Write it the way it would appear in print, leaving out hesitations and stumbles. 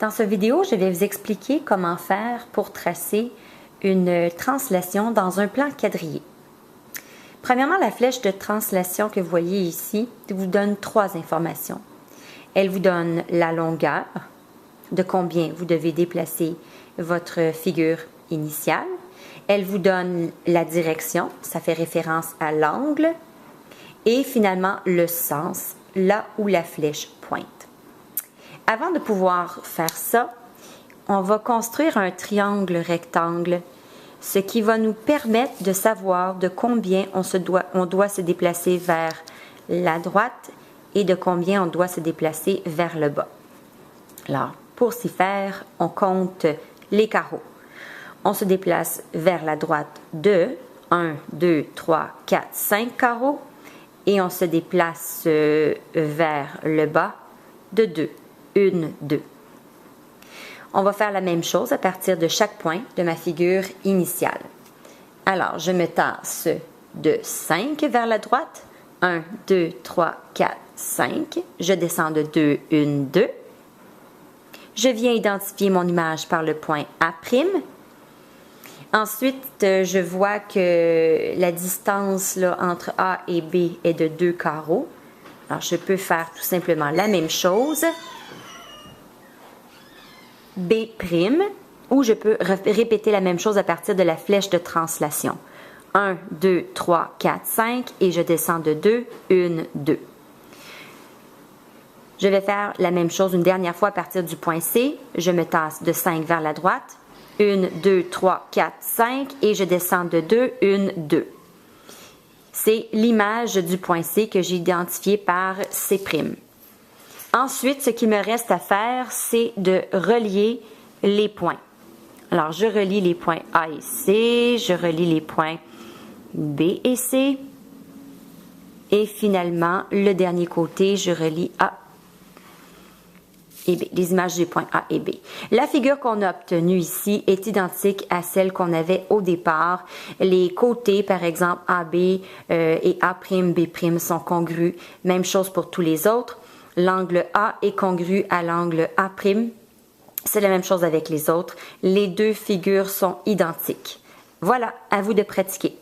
Dans cette vidéo, je vais vous expliquer comment faire pour tracer une translation dans un plan quadrillé. Premièrement, la flèche de translation que vous voyez ici vous donne 3 informations. Elle vous donne la longueur, de combien vous devez déplacer votre figure initiale. Elle vous donne la direction, ça fait référence à l'angle. Et finalement, le sens, là où la flèche pointe. Avant de pouvoir faire ça, on va construire un triangle rectangle, ce qui va nous permettre de savoir de combien on doit se déplacer vers la droite et de combien on doit se déplacer vers le bas. Alors, pour s'y faire, on compte les carreaux. On se déplace vers la droite de 1, 2, 3, 4, 5 carreaux et on se déplace vers le bas de 2. 1, 2. On va faire la même chose à partir de chaque point de ma figure initiale. Alors, je me tasse de 5 vers la droite. 1, 2, 3, 4, 5. Je descends de 2, 1, 2. Je viens identifier mon image par le point A'. Ensuite, je vois que la distance là, entre A et B est de 2 carreaux. Alors, je peux faire tout simplement la même chose. B', ou je peux répéter la même chose à partir de la flèche de translation. 1, 2, 3, 4, 5 et je descends de 2, 1, 2. Je vais faire la même chose une dernière fois à partir du point C. Je me tasse de 5 vers la droite. 1, 2, 3, 4, 5 et je descends de 2, 1, 2. C'est l'image du point C que j'ai identifié par C'. Ensuite, ce qu'il me reste à faire, c'est de relier les points. Alors, je relie les points A et C, je relie les points B et C, et finalement, le dernier côté, je relie A et B, les images des points A et B. La figure qu'on a obtenue ici est identique à celle qu'on avait au départ. Les côtés, par exemple, AB et A', B' sont congrus. Même chose pour tous les autres. L'angle A est congru à l'angle A'. C'est la même chose avec les autres. Les deux figures sont identiques. Voilà, à vous de pratiquer.